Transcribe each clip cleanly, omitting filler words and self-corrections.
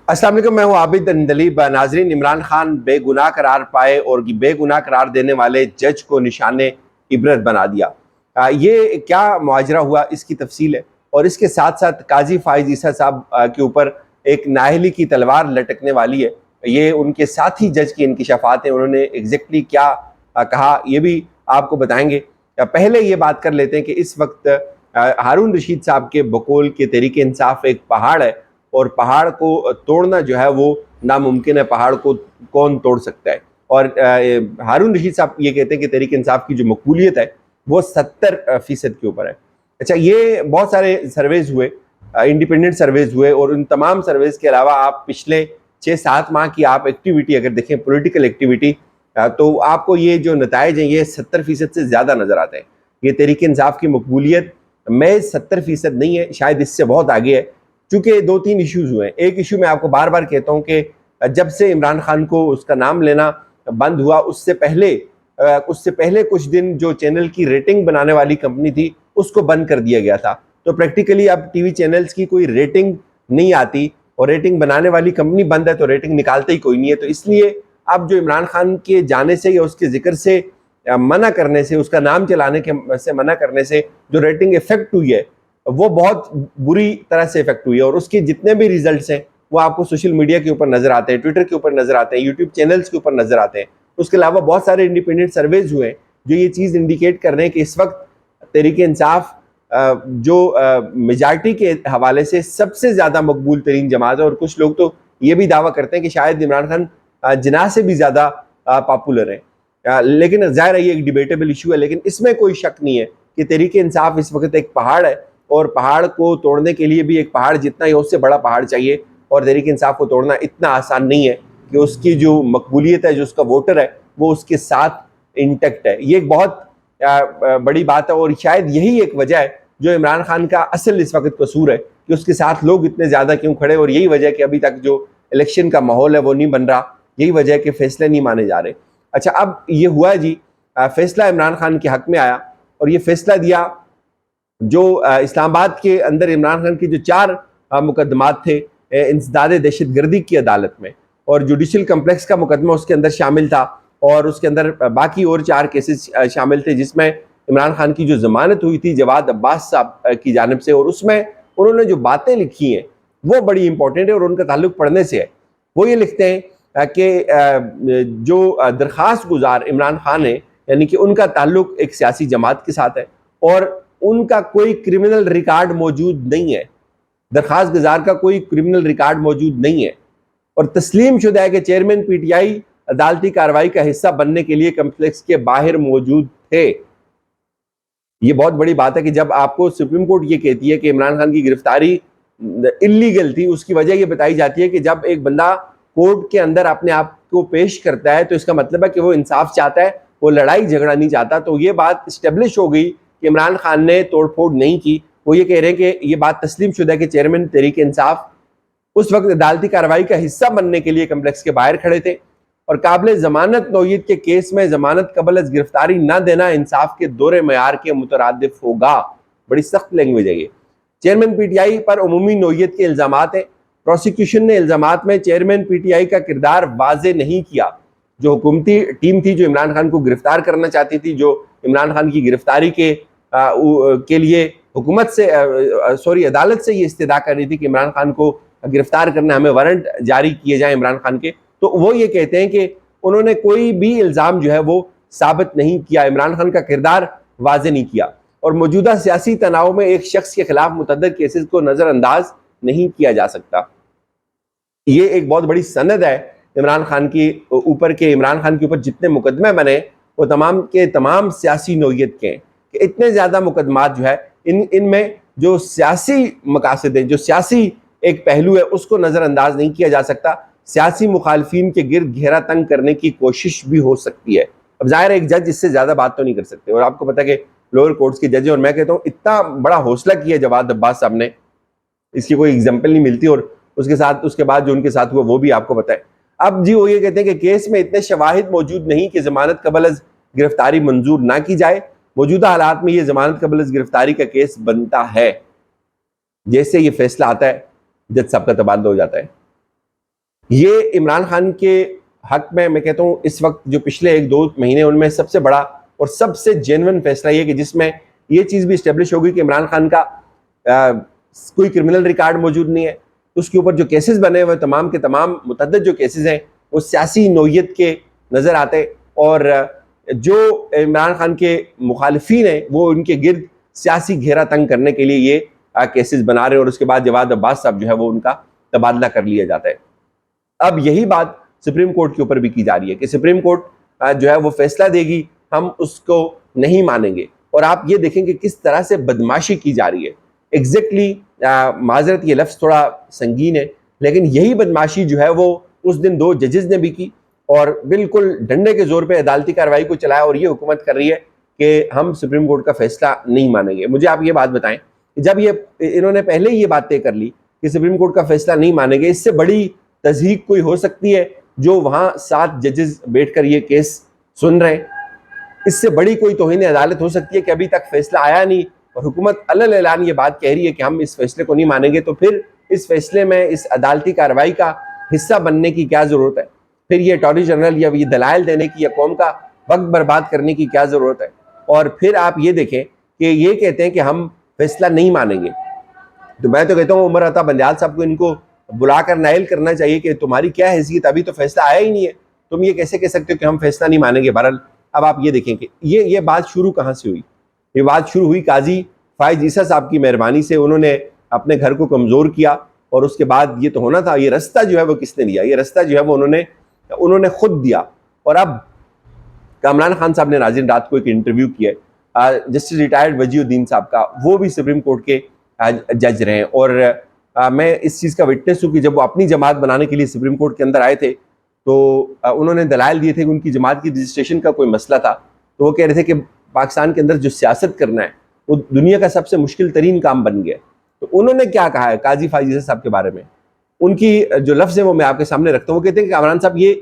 अस्सलाम वालेकुम, मैं हूँ आबिद अंदलीब। नाजरीन, इमरान खान बेगुनाह करार पाए और बेगुनाह करार देने वाले जज को निशाने इबरत बना दिया। ये क्या मुआजरा हुआ, इसकी तफसील है। और इसके साथ साथ काजी फाइज ईसा साहब के ऊपर एक नाअहली की तलवार लटकने वाली है। ये उनके साथ ही जज की इंकिशाफात हैं, उन्होंने एग्जैक्टली क्या कहा ये भी आपको बताएंगे। पहले ये बात कर लेते हैं कि इस वक्त हारून रशीद साहब के बकौल के तहरीक इंसाफ एक पहाड़ है और पहाड़ को तोड़ना जो है वो नामुमकिन है। पहाड़ को कौन तोड़ सकता है? और हारून रशीद साहब ये कहते हैं कि तहरीक इंसाफ की जो मकबूलियत है वो 70% के ऊपर है। अच्छा, ये बहुत सारे सर्वेज हुए, इंडिपेंडेंट सर्वेज हुए, और उन तमाम सर्वेज के अलावा आप पिछले 6-7 माह की आप एक्टिविटी अगर देखें, पॉलिटिकल एक्टिविटी, तो आपको ये जो नताइज हैं ये 70% से ज़्यादा नज़र आते हैं। ये तहरीक इंसाफ की मकबूलियत महज 70% नहीं है, शायद इससे बहुत आगे है। चूंकि 2-3 इश्यूज हुए हैं। एक इशू मैं आपको बार बार कहता हूं कि जब से इमरान खान को उसका नाम लेना बंद हुआ, उससे पहले कुछ दिन जो चैनल की रेटिंग बनाने वाली कंपनी थी उसको बंद कर दिया गया था। तो प्रैक्टिकली अब टीवी चैनल्स की कोई रेटिंग नहीं आती, और रेटिंग बनाने वाली कंपनी बंद है तो रेटिंग निकालते ही कोई नहीं है। तो इसलिए अब जो इमरान खान के जाने से या उसके जिक्र से मना करने से, उसका नाम चलाने के से मना करने से जो रेटिंग इफेक्ट हुई है वो बहुत बुरी तरह से इफेक्ट हुई है। और उसके जितने भी रिजल्ट्स हैं वो आपको सोशल मीडिया के ऊपर नजर आते हैं, ट्विटर के ऊपर नजर आते हैं, यूट्यूब चैनल्स के ऊपर नजर आते हैं। उसके अलावा बहुत सारे इंडिपेंडेंट सर्वेज हुए हैं जो ये चीज़ इंडिकेट कर रहे हैं कि इस वक्त तहरीक इंसाफ जो मेजॉरिटी के हवाले से सबसे ज़्यादा मकबूल तरीन जमात है। और कुछ लोग तो ये भी दावा करते हैं कि शायद इमरान खान जिन्ना से भी ज़्यादा पॉपुलर है। लेकिन ज़ाहिर है ये एक डिबेटेबल इशू है, लेकिन इसमें कोई शक नहीं है कि तहरीक इंसाफ इस वक्त एक पहाड़ है, और पहाड़ को तोड़ने के लिए भी एक पहाड़ जितना ही उससे बड़ा पहाड़ चाहिए। और तहरीक इंसाफ को तोड़ना इतना आसान नहीं है कि उसकी जो मकबूलियत है, जो उसका वोटर है, वो उसके साथ इंटैक्ट है। ये एक बहुत बड़ी बात है, और शायद यही एक वजह है जो इमरान खान का असल इस वक्त कसूर है कि उसके साथ लोग इतने ज़्यादा क्यों खड़े। और यही वजह है कि अभी तक जो इलेक्शन का माहौल है वो नहीं बन रहा, यही वजह है कि फैसले नहीं माने जा रहे। अच्छा, अब ये हुआ जी, फैसला इमरान खान के हक में आया, और ये फैसला दिया जो इस्लामाबाद के अंदर इमरान खान की जो 4 मुकदमात थे इंसदाद दहशत गर्दी की अदालत में, और जुडिशल कम्प्लेक्स का मुकदमा उसके अंदर शामिल था, और उसके अंदर बाकी और 4 केसेस शामिल थे जिसमें इमरान खान की जो जमानत हुई थी जवाद अब्बास साहब की जानिब से। और उसमें उन्होंने जो बातें लिखी हैं वो बड़ी इंपॉर्टेंट है और उनका ताल्लुक पढ़ने से है। वो ये लिखते हैं कि जो दरख्वास्त गुजार इमरान खान है, यानी कि उनका ताल्लुक एक सियासी जमात के साथ है और उनका कोई क्रिमिनल रिकॉर्ड मौजूद नहीं है। दरख्वास्त गुजार का कोई क्रिमिनल रिकॉर्ड मौजूद नहीं है, और तस्लीम शुदा है कि चेयरमैन पीटीआई अदालती कार्रवाई का हिस्सा बनने के लिए कम्प्लेक्स के बाहर मौजूद थे। ये बहुत बड़ी बात है कि जब आपको सुप्रीम कोर्ट ये कहती है कि इमरान खान की गिरफ्तारी इलीगल थी, उसकी वजह ये बताई जाती है कि जब एक बंदा कोर्ट के अंदर अपने आप को पेश करता है तो इसका मतलब है कि वो इंसाफ चाहता है, वो लड़ाई झगड़ा नहीं चाहता। तो ये बात इस्टेब्लिश हो गई कि इमरान खान ने तोड़फोड़ नहीं की। वो ये कह रहे हैं कि ये बात तस्लीम शुदा है कि चेयरमैन तहरीक इंसाफ उस वक्त अदालती कार्रवाई का हिस्सा बनने के लिए कम्प्लेक्स के बाहर खड़े थे, और काबिल जमानत नौयत के केस में जमानत कबल अज गिरफ्तारी न देना इंसाफ के दौरे मयार के मुतरादिफ होगा। बड़ी सख्त लैंग्वेज है ये। चेयरमैन पीटीआई पर उमूमी नौयत के इल्जामात हैं। प्रोसिक्यूशन ने इल्जामात में चेयरमैन पीटीआई का किरदार वाजे नहीं किया। जो हुकूमती टीम थी जो इमरान खान को गिरफ्तार करना चाहती थी, जो इमरान खान की गिरफ्तारी के लिए हुकूमत से अदालत से ये इस्तदा कर रही थी कि इमरान खान को गिरफ्तार करना, हमें वारंट जारी किए जाए इमरान खान के, तो वो ये कहते हैं कि उन्होंने कोई भी इल्ज़ाम जो है वो साबित नहीं किया, इमरान खान का किरदार वाजे नहीं किया। और मौजूदा सियासी तनाव में एक शख्स के खिलाफ मुतअद्दिद केसेस को नज़रअंदाज नहीं किया जा सकता। ये एक बहुत बड़ी सनद है इमरान खान की ऊपर के। इमरान खान के ऊपर जितने मुकदमे बने वो तमाम के तमाम सियासी नौयत के हैं कि इतने ज़्यादा मुकदमात जो है इनमें जो सियासी मकासद हैं, जो सियासी एक पहलू है, उसको नज़रअंदाज नहीं किया जा सकता। सियासी मुखालफिन के गिर्द घेरा तंग करने की कोशिश भी हो सकती है। अब जाहिर है एक जज इससे ज़्यादा बात तो नहीं कर सकते, और आपको पता है कि लोअर कोर्ट्स के जज, और मैं कहता हूँ इतना बड़ा हौसला किया जवाद अब्बास साहब ने, इसकी कोई एग्जाम्पल नहीं मिलती। और उसके बाद जो उनके साथ हुआ वो भी आपको पता है। अब जी वो ये कहते हैं कि केस में इतने शवाहिद मौजूद नहीं कि जमानत कबल अज गिरफ्तारी मंजूर ना की जाए। मौजूदा हालात में ये जमानत कबल अज गिरफ्तारी का केस बनता है। जैसे ये फैसला आता है जज साहब का तबादला हो जाता है। ये इमरान खान के हक में मैं कहता हूँ इस वक्त जो पिछले 1-2 महीने उनमें सबसे बड़ा और सबसे जेन्युइन फैसला ये कि जिसमें ये चीज़ भी इस्टेब्लिश होगी कि इमरान खान का कोई क्रिमिनल रिकॉर्ड मौजूद नहीं है। उसके ऊपर जो केसेस बने हुए तमाम के तमाम मुतअद्दिद जो केसेस हैं वो सियासी नौयत के नज़र आते, और जो इमरान खान के मुखालिफिन हैं वो उनके गिर्द सियासी घेरा तंग करने के लिए ये केसेस बना रहे हैं, और उसके बाद जवाद अब्बास साहब जो है वो उनका तबादला कर लिया जाता है। अब यही बात सुप्रीम कोर्ट के ऊपर भी की जा रही है कि सुप्रीम कोर्ट जो है वो फैसला देगी, हम उसको नहीं मानेंगे। और आप ये देखेंगे किस तरह से बदमाशी की जा रही है। एग्जैक्टली माजरत ये लफ्ज़ थोड़ा संगीन है, लेकिन यही बदमाशी जो है वो उस दिन 2 जजेस ने भी की और बिल्कुल डंडे के जोर पे अदालती कार्रवाई को चलाया, और ये हुकूमत कर रही है कि हम सुप्रीम कोर्ट का फैसला नहीं मानेंगे। मुझे आप ये बात बताएं, जब ये इन्होंने पहले ही ये बात तय कर ली कि सुप्रीम कोर्ट का फैसला नहीं मानेंगे, इससे बड़ी तज़हीक कोई हो सकती है जो वहां 7 जजेस बैठकर ये केस सुन रहे हैं? इससे बड़ी कोई तौहीन अदालत हो सकती है कि अभी तक फैसला आया नहीं और हुकूमत अलल ऐलान ये बात कह रही है कि हम इस फैसले को नहीं मानेंगे, तो फिर इस फैसले में इस अदालती कार्रवाई का हिस्सा बनने की क्या ज़रूरत है? फिर ये अटॉर्नी जनरल या ये दलाइल देने की या कौम का वक्त बर्बाद करने की क्या ज़रूरत है? और फिर आप ये देखें कि ये कहते हैं कि हम फैसला नहीं मानेंगे। तो मैं तो कहता हूँ उमर अता बंदयाल साहब को इनको बुलाकर नाइल करना चाहिए कि तुम्हारी क्या हैसियत, अभी तो फैसला आया ही नहीं है, तुम ये कैसे कह सकते हो कि हम फैसला नहीं मानेंगे। बहरहाल अब आप ये देखें कि ये बात शुरू कहाँ से हुई। ये बात शुरू हुई काजी फायज ईसा साहब की मेहरबानी से। उन्होंने अपने घर को कमज़ोर किया और उसके बाद ये तो होना था। ये रास्ता जो है वो किसने दिया? ये रास्ता जो है वो उन्होंने खुद दिया। और अब कामरान खान साहब ने नाज़रीन रात को एक इंटरव्यू किया जस्टिस रिटायर्ड वजीउद्दीन साहब का, वो भी सुप्रीम कोर्ट के जज रहे हैं, और मैं इस चीज़ का विटनेस हूँ कि जब वो अपनी जमात बनाने के लिए सुप्रीम कोर्ट के अंदर आए थे तो उन्होंने दलाइल दिए थे कि उनकी जमात की रजिस्ट्रेशन का कोई मसला था। तो वो कह रहे थे कि पाकिस्तान के अंदर जो सियासत करना है वो दुनिया का सबसे मुश्किल तरीन काम बन गया। तो उन्होंने क्या कहा है काजी फायज ईसा साहब के बारे में, उनकी जो लफ्ज़ है वो मैं आपके सामने रखता हूँ। वो कहते हैं कि कामरान साहब ये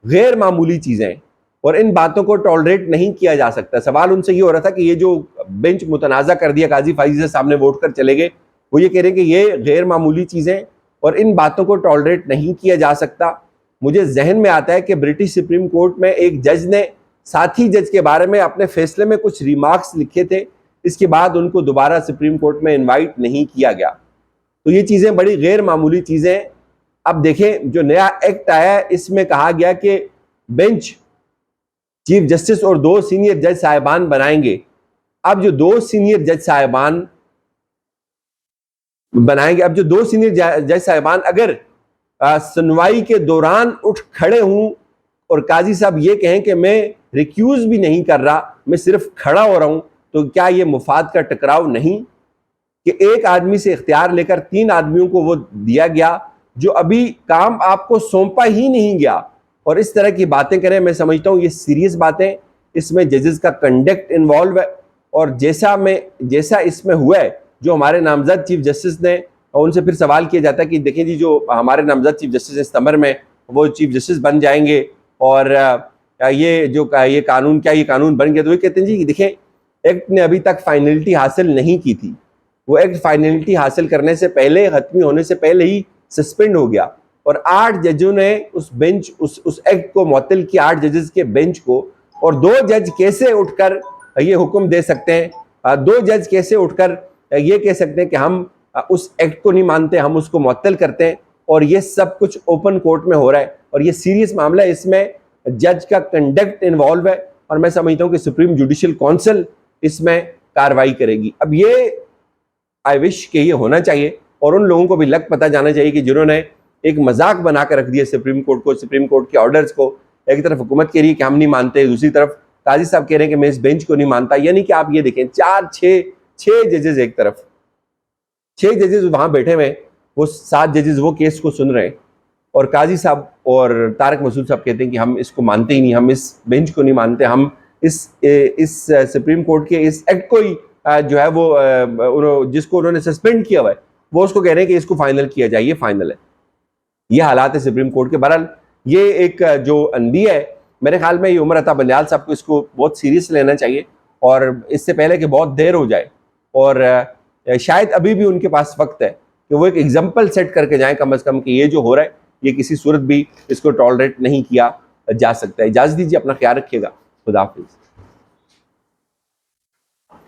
गैर मामूली चीज़ें हैं और इन बातों को टॉलरेट नहीं किया जा सकता। सवाल उनसे ये हो रहा था कि ये जो बेंच मुतनाज़ा कर दिया काजी फायज ईसा साहब ने वोट कर चले गए, वो ये कह रहे हैं कि ये गैर मामूली चीज़ें और इन बातों को टॉलरेट नहीं किया जा सकता। मुझे जहन में आता है कि ब्रिटिश सुप्रीम कोर्ट में एक जज ने साथी जज के बारे में अपने फैसले में कुछ रिमार्क्स लिखे थे, इसके बाद उनको दोबारा सुप्रीम कोर्ट में इनवाइट नहीं किया गया। तो ये चीज़ें बड़ी गैर मामूली चीज़ें। अब देखें जो नया एक्ट आया है इसमें कहा गया कि बेंच चीफ जस्टिस और 2 सीनियर जज साहिबान बनाएंगे। अब जो 2 सीनियर जज साहिबान बनाएंगे, अब जो 2 सीनियर जज साहिबान अगर सुनवाई के दौरान उठ खड़े हूं और काजी साहब ये कहें कि मैं रिक्यूज भी नहीं कर रहा, मैं सिर्फ खड़ा हो रहा हूं, तो क्या ये मुफाद का टकराव नहीं कि एक आदमी से इख्तियार लेकर 3 आदमियों को वो दिया गया जो अभी काम आपको सौंपा ही नहीं गया, और इस तरह की बातें करें? मैं समझता हूं ये सीरियस बातें, इसमें जजेस का कंडक्ट इन्वॉल्व है। और जैसा इसमें हुआ है, जो हमारे नामजद चीफ जस्टिस ने, और उनसे फिर सवाल किया जाता है कि देखें जी जो हमारे नामजद चीफ जस्टिस सितंबर में वो चीफ जस्टिस बन जाएंगे और ये कानून बन गया? तो ये कहते हैं जी देखें एक्ट ने अभी तक फाइनलिटी हासिल नहीं की थी, वो एक्ट फाइनलिटी हासिल करने से पहले, खत्मी होने से पहले ही सस्पेंड हो गया। और 8 जजों ने उस एक्ट को मुअत्तल किया, 8 जजेस के बेंच को। और 2 जज कैसे उठकर ये हुक्म दे सकते हैं? 2 जज कैसे उठकर ये कह सकते हैं कि हम उस एक्ट को नहीं मानते, हम उसको मुअत्तल करते हैं? और ये सब कुछ ओपन कोर्ट में हो रहा है और ये सीरियस मामला है, इसमें जज का कंडक्ट इन्वॉल्व है, और मैं समझता हूँ कि सुप्रीम जुडिशियल काउंसिल इसमें कार्रवाई करेगी। अब ये आई विश कि ये होना चाहिए, और उन लोगों को भी लग पता जाना चाहिए कि जिन्होंने एक मजाक बनाकर रख दिया सुप्रीम कोर्ट को, सुप्रीम कोर्ट के ऑर्डर्स को। एक तरफ हुकूमत कह रही है कि हम नहीं मानते, दूसरी तरफ काजी साहब कह रहे हैं कि मैं इस बेंच को नहीं मानता। यानी कि आप ये देखें 6 जजेस एक तरफ, 6 जजेस वहां बैठे हुए, वो 7 जजेस वो केस को सुन रहे हैं, और काजी साहब और तारक मसूद साहब कहते हैं कि हम इसको मानते ही नहीं, हम इस बेंच को नहीं मानते, हम इस सुप्रीम कोर्ट के इस एक्ट को ही जो है वो जिसको उन्होंने सस्पेंड किया हुआ है वो उसको कह रहे हैं कि इसको फाइनल किया जाए, ये फाइनल है। ये हालात है सुप्रीम कोर्ट के। बहरहाल ये एक जो अंधी है, मेरे ख्याल में ये उमर अता बंदयाल साहब को इसको बहुत सीरियस लेना चाहिए, और इससे पहले कि बहुत देर हो जाए, और शायद अभी भी उनके पास वक्त है कि वो एक एग्जाम्पल सेट करके जाएं कम अज़ कम कि ये जो हो रहा है ये किसी सूरत भी इसको टॉलरेट नहीं किया जा सकता है। इजाज़त दीजिए, अपना ख्याल रखिएगा। खुदा हाफिज़।